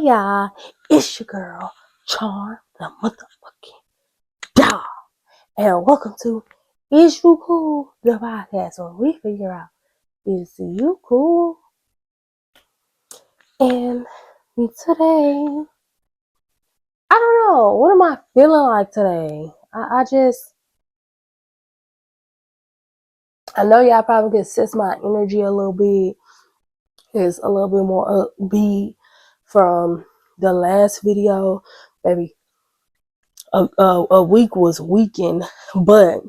y'all, it's your girl, Charm the motherfucking dog. And welcome to Is You Cool? The podcast where we figure out, is you cool? And today, I don't know, what am I feeling like today? I know y'all probably can sense my energy a little bit. It's a little bit more upbeat from the last video. Maybe a week was weakened, but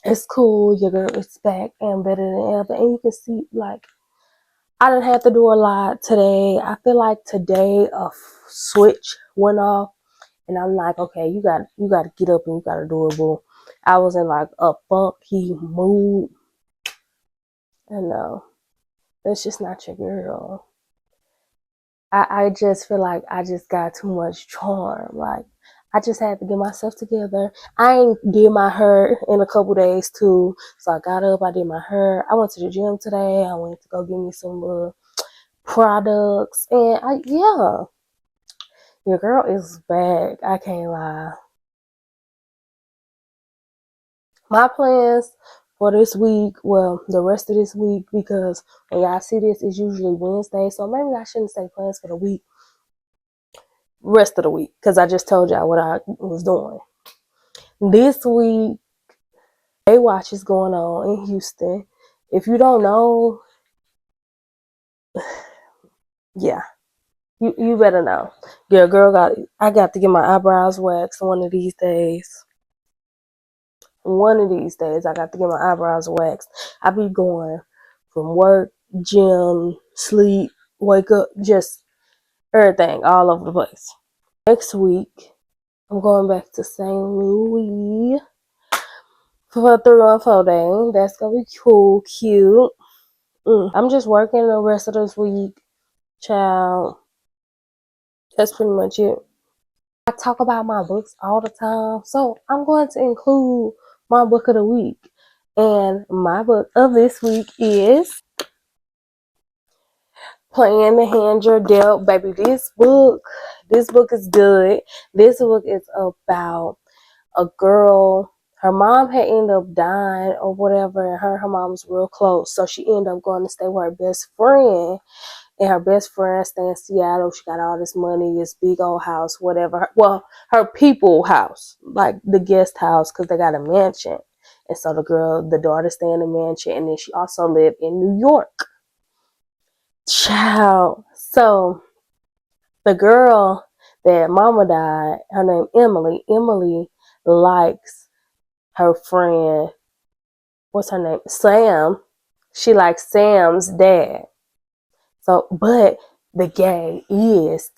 it's cool. Your girl is back and better than ever. And you can see, like, I didn't have to do a lot today. I feel like today a switch went off, and I'm like, okay, you got to get up and you got to do it, boo. I was in like a funky mood, and that's just not your girl. I just feel like I just got too much charm. Like, I just had to get myself together. I ain't did my hair in a couple days too. So I got up, I did my hair. I went to the gym today. I went to go get me some products. And yeah, your girl is back. I can't lie. My plans for this week, well, the rest of this week, because when y'all see this, it's usually Wednesday. So maybe I shouldn't say plans for the week. Rest of the week, because I just told y'all what I was doing. This week, Baywatch is going on in Houston. If you don't know, yeah, you better know. Your girl I got to get my eyebrows waxed one of these days. One of these days, I got to get my eyebrows waxed. I be going from work, gym, sleep, wake up, just everything all over the place. Next week, I'm going back to St. Louis for a 3-4 day. That's gonna be cool, cute. I'm just working the rest of this week, child. That's pretty much it. I talk about my books all the time, so I'm going to include my book of the week. And my book of this week is Playing the Hand You're Dealt. Baby, this book is good. This book is about a girl. Her mom had ended up dying or whatever, and her mom was real close. So she ended up going to stay with her best friend. And her best friend stay in Seattle. She got all this money, this big old house, whatever. Well, her people house, like the guest house, because they got a mansion. And so the daughter stay in the mansion, and then she also lived in New York. Child. So the girl that mama died, her name Emily. Emily likes her friend. What's her name? Sam. She likes Sam's dad. So, but the gay is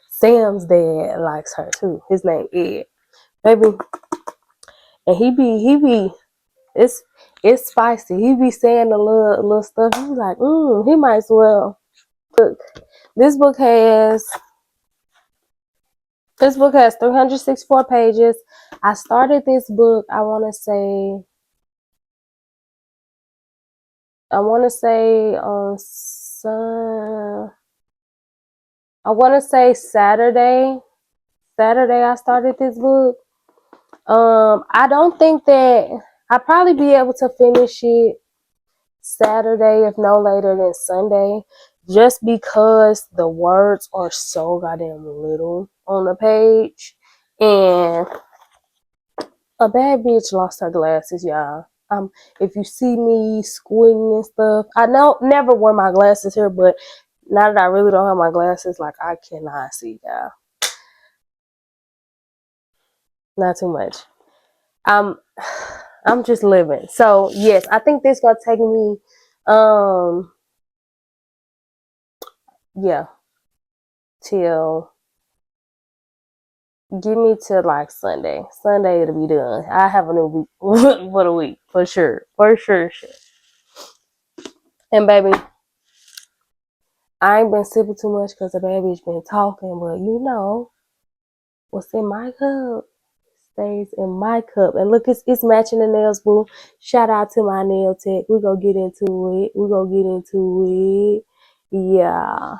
Sam's dad likes her too. His name Ed, baby, and he be it's spicy. He be saying the little stuff. He's like, he might as well. Look, this book has 364 pages. I started this book. I want to say Saturday. Saturday I started this book. I don't think that I'll probably be able to finish it Saturday, if no later than Sunday, just because the words are so goddamn little on the page. And a bad bitch lost her glasses, y'all. If you see me squinting and stuff, I never wear my glasses here, but now that I really don't have my glasses, like, I cannot see, y'all. Not too much. I'm just living. So yes, I think this gonna take me till give me till like Sunday. Sunday it'll be done. I have a new week for the week for sure. For sure. And baby, I ain't been sipping too much because the baby's been talking, but you know what's in my cup stays in my cup. And look, it's matching the nails, boo. Shout out to my nail tech. We gonna get into it. Yeah.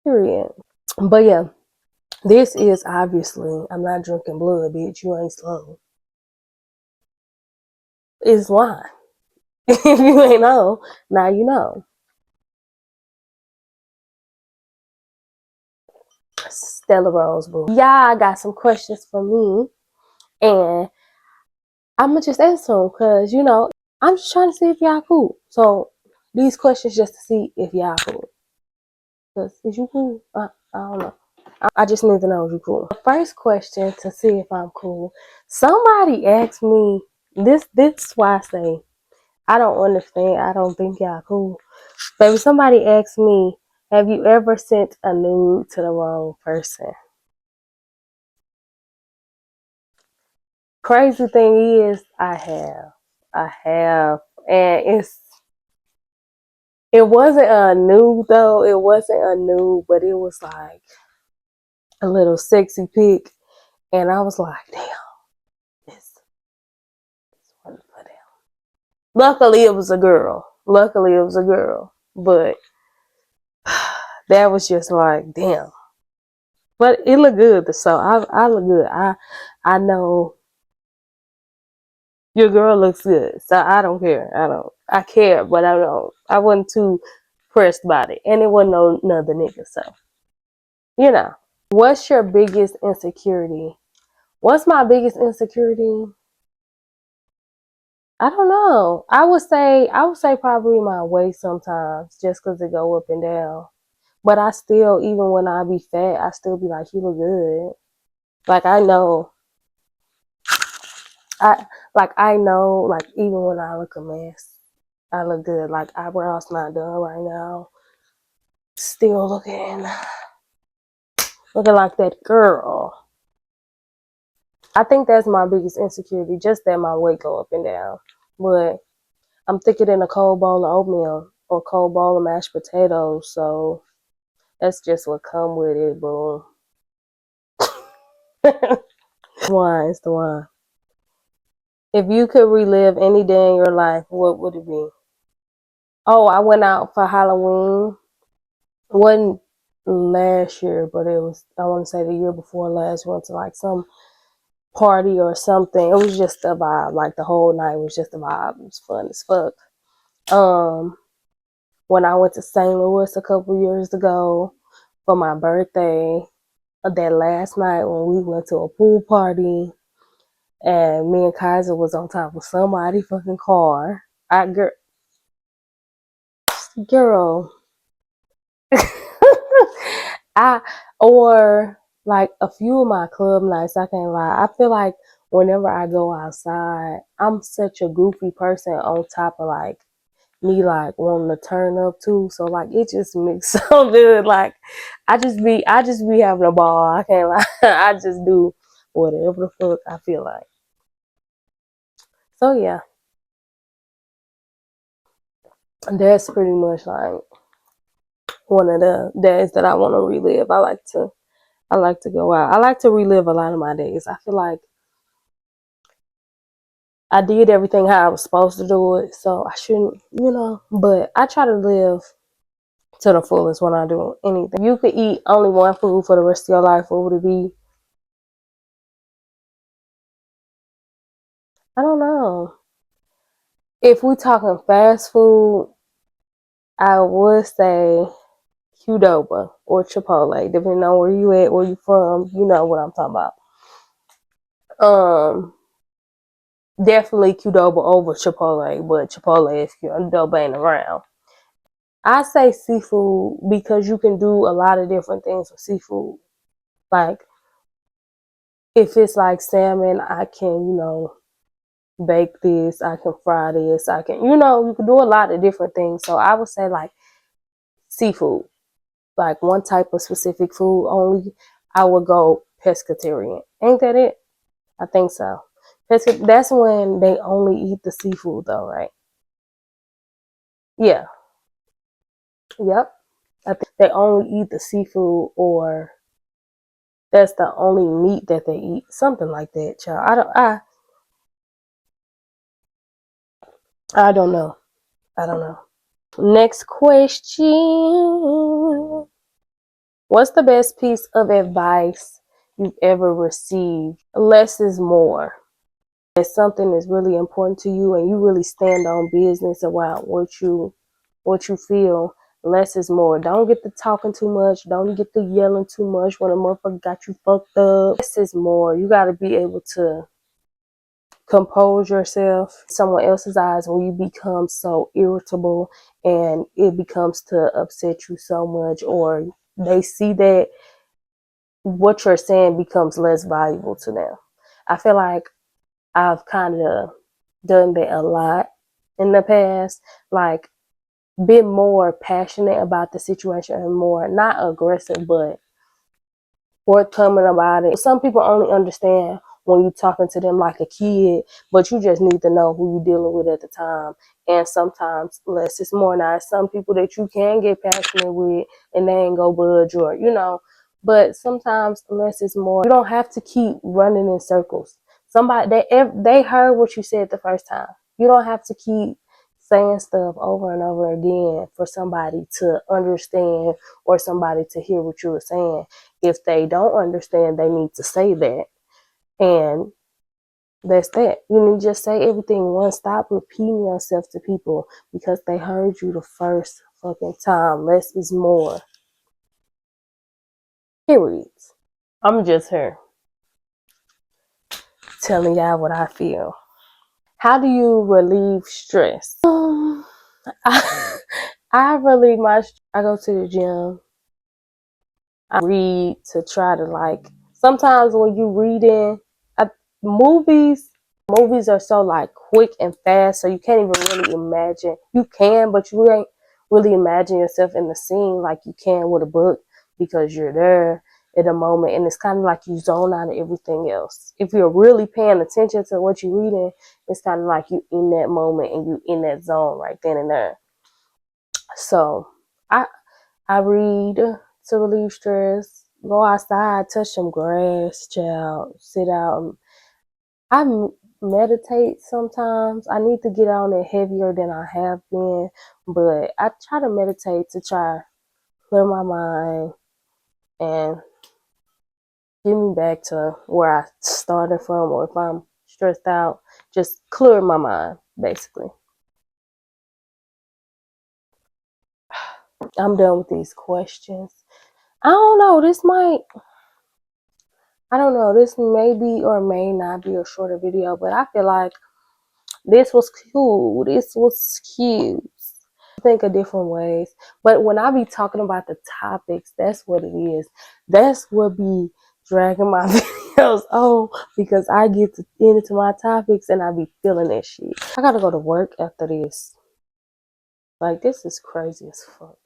Period. But yeah, this is obviously, I'm not drinking blood, bitch. You ain't slow. It's wine. If you ain't know, now you know. Stella Rose, boo. Y'all got some questions for me, and I'm gonna just answer them because I'm just trying to see if y'all cool. So these questions just to see if y'all cool. Cause is you cool? I don't know. I just need to know if you cool. The first question to see if I'm cool. Somebody asked me this. This is why I say I don't understand. I don't think y'all cool. Baby, somebody asked me, have you ever sent a nude to the wrong person? Crazy thing is, I have, and it wasn't a nude though. It wasn't a nude, but it was like a little sexy pic, and I was like, damn, this one for them. Luckily, it was a girl. But that was just like, damn. But it looked good, so I look good. I know your girl looks good, so I don't care. I care, but I don't. I wasn't too pressed about it, and it wasn't no another nigga. So what's your biggest insecurity? What's my biggest insecurity? I don't know. I would say probably my weight sometimes, just because it go up and down. But I still, even when I be fat, I still be like, you look good. Like I know, like even when I look a mess, I look good. Like eyebrows not done right now, still looking like that girl. I think that's my biggest insecurity, just that my weight go up and down. But I'm thicker than a cold bowl of oatmeal or cold bowl of mashed potatoes, so that's just what come with it, boo. It's the wine. If you could relive any day in your life, what would it be? Oh, I went out for Halloween. It wasn't last year, but it was, I want to say the year before last. We went to like some party or something. It was just a vibe. Like the whole night was just a vibe. It was fun as fuck. When I went to St. Louis a couple years ago for my birthday, that last night when we went to a pool party and me and Kaiser was on top of somebody fucking car. Girl, I or like a few of my club nights, I can't lie. I feel like whenever I go outside, I'm such a goofy person on top of like me like wanting to turn up too. So like it just makes so good. Like I just be having a ball. I can't lie. I just do whatever the fuck I feel like. So yeah, that's pretty much like one of the days that I want to relive. I like to go out. I like to relive a lot of my days. I feel like I did everything how I was supposed to do it, so I shouldn't. But I try to live to the fullest when I do anything. You could eat only one food for the rest of your life. What would it be? I don't know. If we talking fast food, I would say Qdoba or Chipotle, depending on where you at, where you from. You know what I'm talking about. Um, Definitely Qdoba over Chipotle, but Chipotle if Qdoba ain't around. I say seafood because you can do a lot of different things with seafood. Like if it's like salmon, I can, bake this, I can fry this, you can do a lot of different things. So I would say like seafood, like one type of specific food only. I would go pescatarian. Ain't that it? I think so. That's when they only eat the seafood though, right? Yeah. Yep. I think they only eat the seafood, or that's the only meat that they eat. Something like that, child. I don't know. I don't know. Next question. What's the best piece of advice you've ever received? Less is more. If something is really important to you and you really stand on business about what you feel, less is more. Don't get to talking too much. Don't get to yelling too much when a motherfucker got you fucked up. Less is more. You got to be able to compose yourself in someone else's eyes when you become so irritable and it becomes to upset you so much, or they see that what you're saying becomes less valuable to them. I feel like I've kind of done that a lot in the past, like been more passionate about the situation and more not aggressive but forthcoming about it. Some people only understand when you're talking to them like a kid, but you just need to know who you're dealing with at the time. And sometimes less is more. Now, some people that you can get passionate with and they ain't go budge, or but sometimes less is more. You don't have to keep running in circles. Somebody they heard what you said the first time. You don't have to keep saying stuff over and over again for somebody to understand or somebody to hear what you were saying. If they don't understand, they need to say that. And that's that. You need to just say everything once. Stop repeating yourself to people because they heard you the first fucking time. Less is more. Period. I'm just here telling y'all what I feel. How do you relieve stress? I relieve my stress. I go to the gym. I read to try to like. Sometimes when you reading, movies are so like quick and fast, so you can't even really imagine. You can, but you ain't really imagine yourself in the scene like you can with a book because you're there at a moment, and it's kind of like you zone out of everything else. If you're really paying attention to what you're reading, it's kind of like you in that moment and you in that zone right then and there. So I read to relieve stress, go outside, touch some grass, child, sit out. I meditate sometimes. I need to get on it heavier than I have been, but I try to meditate to try clear my mind and get me back to where I started from, or if I'm stressed out, just clear my mind, basically. I'm done with these questions. I don't know. I don't know. This may be or may not be a shorter video, but I feel like this was cool. This was cute. Think of different ways. But when I be talking about the topics, that's what it is. That's what be dragging my videos on, because I get to into my topics and I be feeling that shit. I gotta go to work after this. Like, this is crazy as fuck.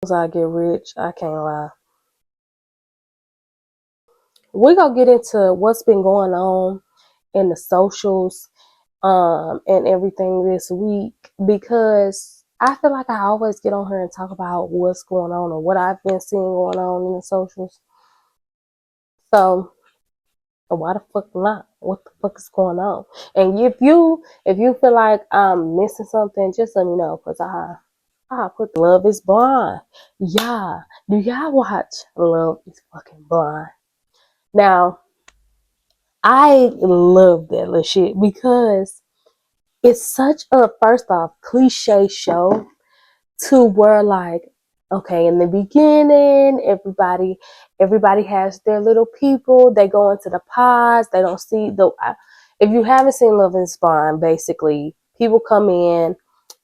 Once I get rich, I can't lie. We gonna get into what's been going on in the socials and everything this week, because I feel like I always get on here and talk about what's going on or what I've been seeing going on in the socials. So why the fuck not? What the fuck is going on? And if you feel like I'm missing something, just let me know, because I put Love is Blind. Yeah. Do y'all watch Love is fucking Blind? Now, I love that little shit because it's such a, first off, cliche show, to where like, okay, in the beginning, everybody has their little people. They go into the pods. They don't see the. If you haven't seen Love is Blind, basically people come in.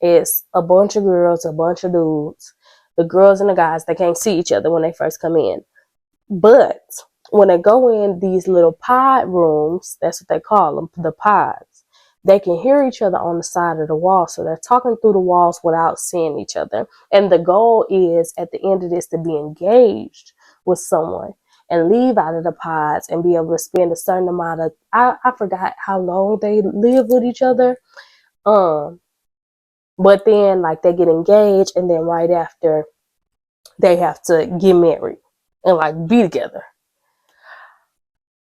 It's a bunch of girls, a bunch of dudes. The girls and the guys, they can't see each other when they first come in. But when they go in these little pod rooms, that's what they call them, the pods, they can hear each other on the side of the wall. So they're talking through the walls without seeing each other. And the goal is, at the end of this, to be engaged with someone and leave out of the pods and be able to spend a certain amount of, I forgot how long they live with each other. But then like they get engaged, and then right after they have to get married and like be together.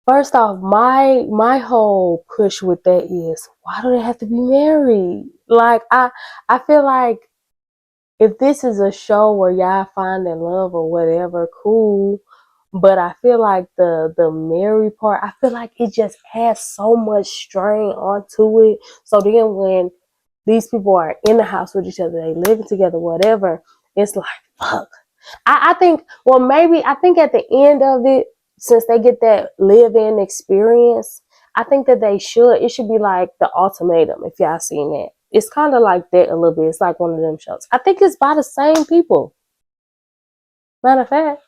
First off, my whole push with that is, why do they have to be married? Like I feel like if this is a show where y'all finding love or whatever, cool. But I feel like the married part, I feel like it just adds so much strain onto it. So then when these people are in the house with each other, they living together, whatever, it's like, fuck. I think, well, maybe, I think at the end of it, since they get that live-in experience, I think that it should be like The Ultimatum, if y'all seen that. It's kind of like that a little bit. It's like one of them shows. I think it's by the same people. Matter of fact,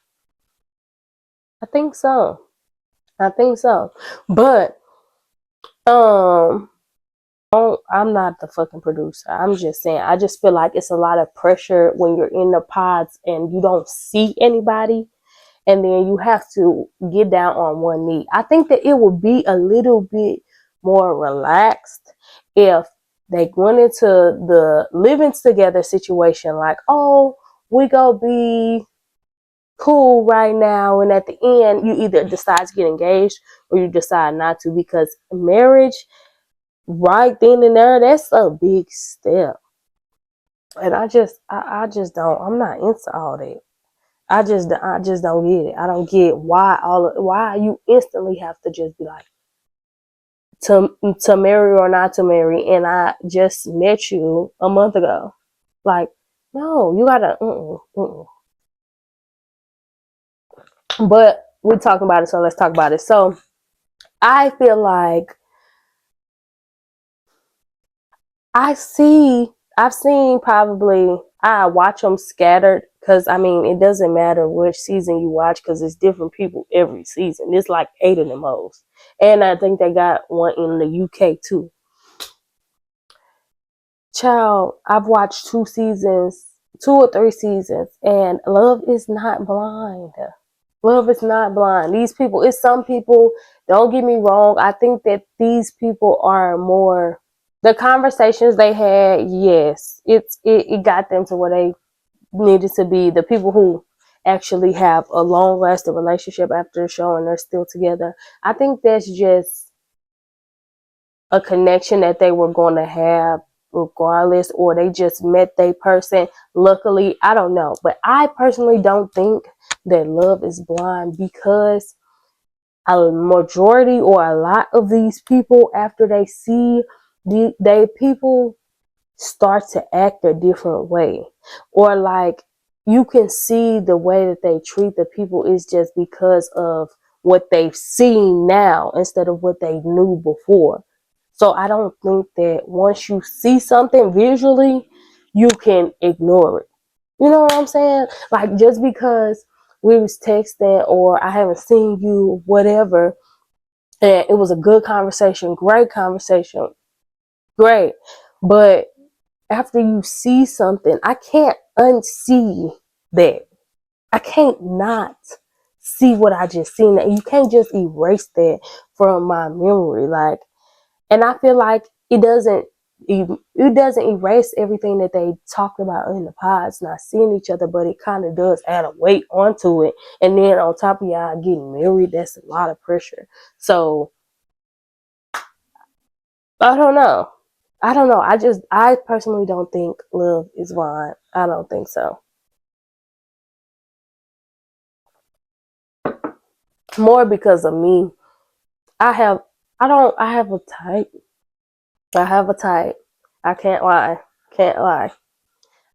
I think so. I think so. But, I'm not the fucking producer. I'm just saying, I just feel like it's a lot of pressure when you're in the pods and you don't see anybody, and then you have to get down on one knee. I think that it would be a little bit more relaxed if they went into the living together situation like, oh, we go be cool right now, and at the end you either decide to get engaged or you decide not to, because marriage right then and there, that's a big step. And I just don't, I'm not into all that. I just don't get it. I don't get why you instantly have to just be like, to marry or not to marry, and I just met you a month ago. Like, no, you gotta But we're talking about it, so let's talk about it. So I feel like I've seen probably, I watch them scattered, because I mean, it doesn't matter which season you watch because it's different people every season. It's like 8 of the most. And I think they got one in the UK too. Child, I've watched 2 or 3 seasons, and love is not blind. Love is not blind. These people, it's some people, don't get me wrong, I think that these people are more, the conversations they had, yes, it got them to where they needed to be. The people who actually have a long lasting relationship after the show and they're still together, I think that's just a connection that they were going to have regardless, or they just met their person. Luckily, I don't know, but I personally don't think that love is blind, because a majority or a lot of these people, after they see people start to act a different way, or like, you can see the way that they treat the people is just because of what they've seen now instead of what they knew before. So I don't think that once you see something visually, you can ignore it. You know what I'm saying? Like, just because we was texting or I haven't seen you, whatever, and it was a good conversation, great conversation, great. But after you see something, I can't unsee that. I can't not see what I just seen. That you can't just erase that from my memory. Like, and I feel like it doesn't erase everything that they talked about in the pods, not seeing each other, but it kind of does add a weight onto it. And then on top of y'all getting married, that's a lot of pressure. So I don't know. I personally don't think love is blind. I don't think so. More because of me. I have, I have a type. I have a type. I can't lie. Can't lie.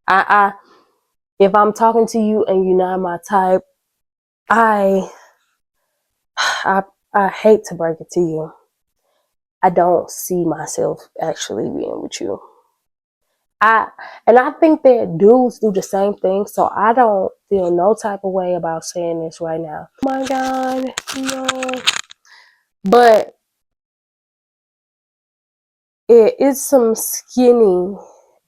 I if I'm talking to you and you're not my type, I I I hate to break it to you. I don't see myself actually being with you. I and I think that dudes do the same thing, so I don't feel no type of way about saying this right now. Oh my God, no. But it's some skinny.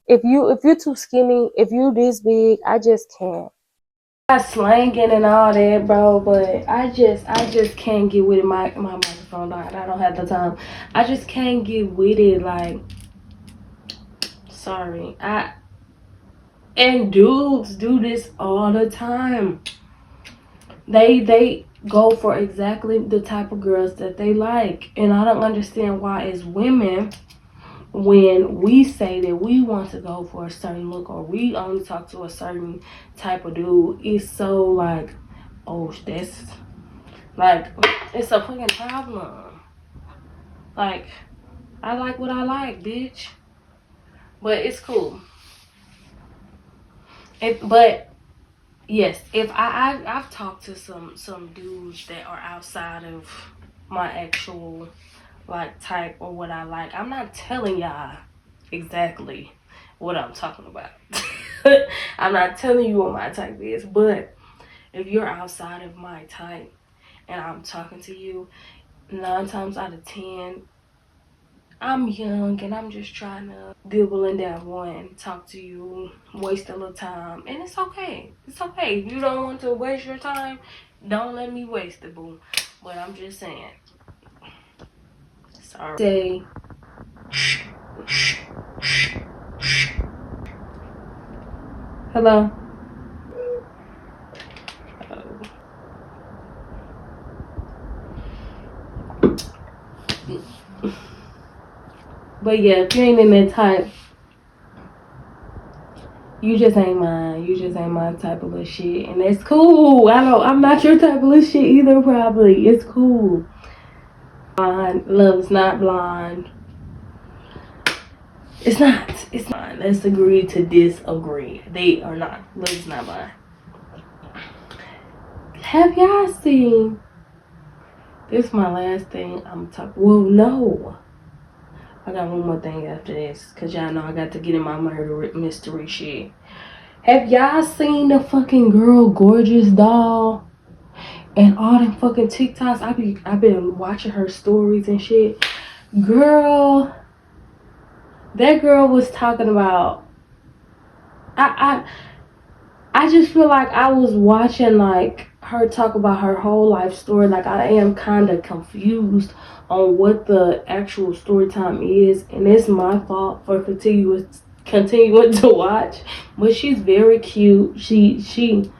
If you're too skinny, if you this big, I just can't. I slanging and all that, bro, but I just can't get with it. My microphone died. I don't have the time. I just can't get with it. Like, sorry. And dudes do this all the time. They go for exactly the type of girls that they like, and I don't understand why, as women, when we say that we want to go for a certain look or we only talk to a certain type of dude, it's so like, oh, that's like, it's a fucking problem. Like, I like what I like, bitch. But it's cool. But yes, if I've talked to some dudes that are outside of my actual like type or what I like. I'm not telling y'all exactly what I'm talking about. I'm not telling you what my type is, but if you're outside of my type and I'm talking to you, 9 times out of 10, I'm young and I'm just trying to dibble and dabble and talk to you, waste a little time, and it's okay. It's okay. If you don't want to waste your time, don't let me waste it, boo. But I'm just saying. Sorry. Say. Hello. But yeah, if you ain't in that type, you just ain't mine. You just ain't my type of little shit, and that's cool. I'm not your type of little shit either. Probably, it's cool. Blind love's not blind. It's not. It's not. Let's agree to disagree. They are not. Love's not blind. Have y'all seen? This is my last thing I'm talking. Well, no. I got one more thing after this, cause y'all know I got to get in my murder mystery shit. Have y'all seen the fucking girl Gorgeous Doll and all them fucking TikToks? I've been watching her stories and shit. Girl, that girl was talking about. I just feel like I was watching like her talk about her whole life story. Like I am kind of confused on what the actual story time is, and it's my fault for continuing to watch. But she's very cute. She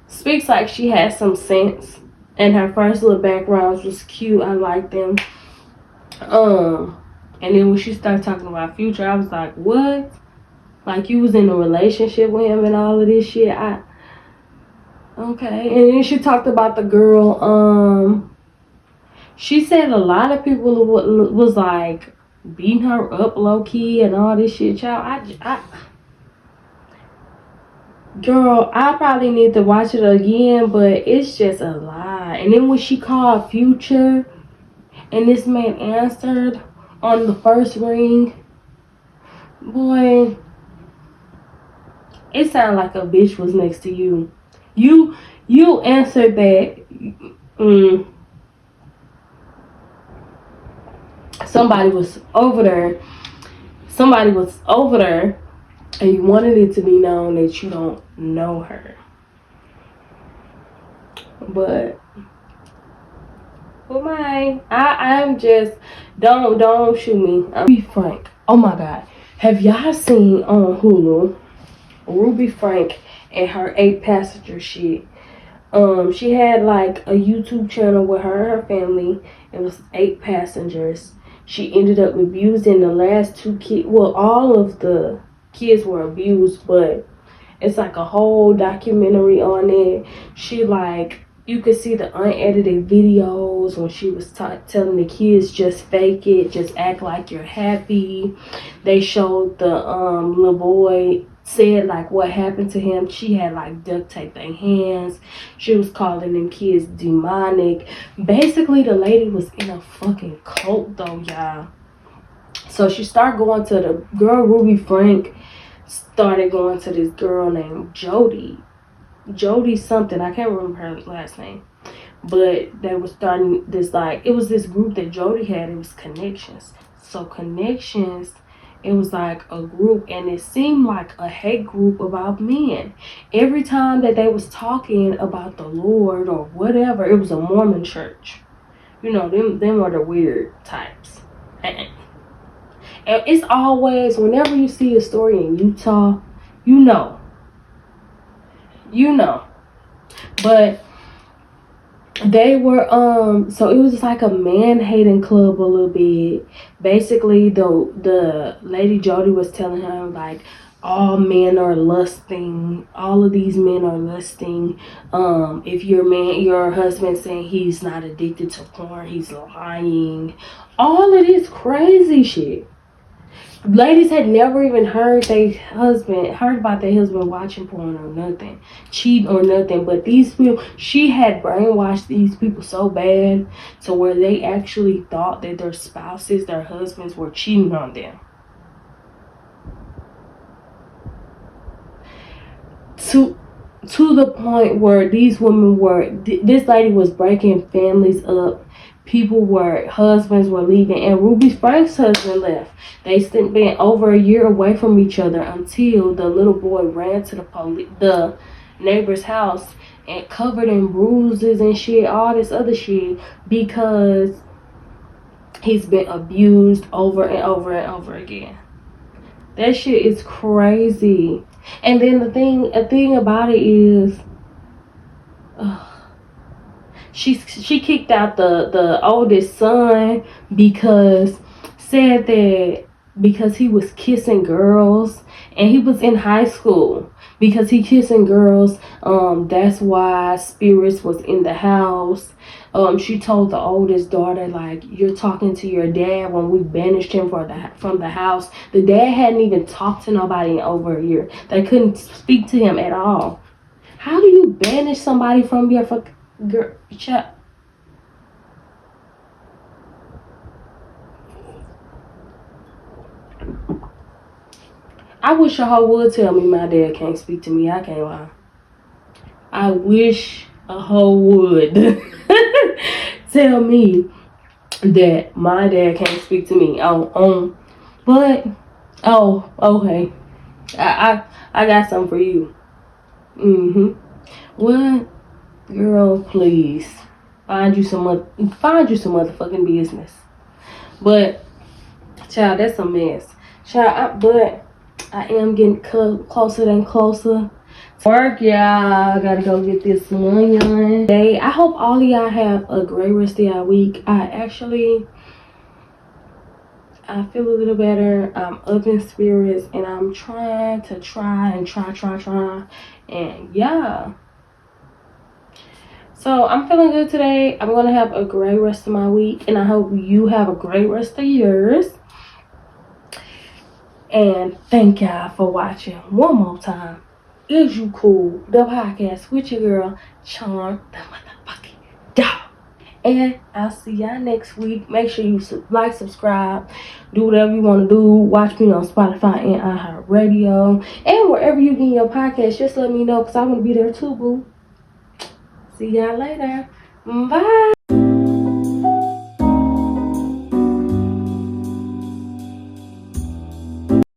speaks like she has some sense, and her first little backgrounds was cute. I like them. And then when she started talking about Future, I was like, what? Like you was in a relationship with him and all of this shit. Okay. And then she talked about the girl. She said a lot of people was like beating her up low key and all this shit. Child, girl, I probably need to watch it again, but it's just a lie. And then when she called Future, and this man answered on the first ring, boy, it sounded like a bitch was next to you. You answered that. Somebody was over there, and you wanted it to be known that you don't know her. But I'm just, don't shoot me. Be frank. Oh my God, have y'all seen on Hulu Ruby Frank and her 8 passenger shit? She had like a YouTube channel with her and her family. It was 8 passengers. She ended up abusing the last 2 kids. Well, all of the kids were abused, but it's like a whole documentary on it. She like, you could see the unedited videos when she was telling the kids, just fake it, just act like you're happy. They showed the little boy said like what happened to him. She had like duct tape their hands. She was calling them kids demonic. Basically, the lady was in a fucking cult though, y'all. So she started going to the girl Ruby Frank. Started going to this girl named Jody something. I can't remember her last name. But they were starting this like, it was this group that Jody had. It was Connections. So Connections, it was like a group, and it seemed like a hate group about men. Every time that they was talking about the Lord or whatever, it was a Mormon church. You know, them are the weird types. And it's always, whenever you see a story in Utah, you know. But they were so it was just like a man hating club a little bit. Basically the lady Jody was telling him like all men are lusting, all of these men are lusting. If your husband saying he's not addicted to porn, he's lying. All of this crazy shit. Ladies had never even heard about their husband watching porn or nothing, cheating or nothing. But these people, she had brainwashed these people so bad to where they actually thought that their spouses, their husbands, were cheating on them. To the point where these women were, this lady was breaking families up. Husbands were leaving, and Ruby's first husband left. They spent been over a year away from each other until the little boy ran to the neighbor's house and covered in bruises and shit, all this other shit, because he's been abused over and over and over again. That shit is crazy. And then the thing about it is, she kicked out the oldest son because he was kissing girls, and he was in high school. Because he kissing girls, that's why spirits was in the house. She told the oldest daughter, like, you're talking to your dad when we banished him from the house. The dad hadn't even talked to nobody in over a year. They couldn't speak to him at all. How do you banish somebody from your fucking girl? I wish a hoe would tell me my dad can't speak to me. I can't lie. I wish a hoe would tell me that my dad can't speak to me. But okay. I got something for you. What? Girl, please find you some motherfucking business. But child, that's a mess. Child, but I am getting closer and closer to work, y'all. I gotta go get this money on. I hope all of y'all have a great rest of y'all week. I feel a little better. I'm up in spirits, and I'm trying to try. And yeah. So I'm feeling good today. I'm gonna have a great rest of my week, and I hope you have a great rest of yours. And thank y'all for watching one more time. Is You Cool, the podcast with your girl, Charm the motherfucking dog. And I'll see y'all next week. Make sure you like, subscribe, do whatever you want to do. Watch me on Spotify and iHeartRadio. And wherever you get your podcast, just let me know, because I want to be there too, boo. See y'all later. Bye.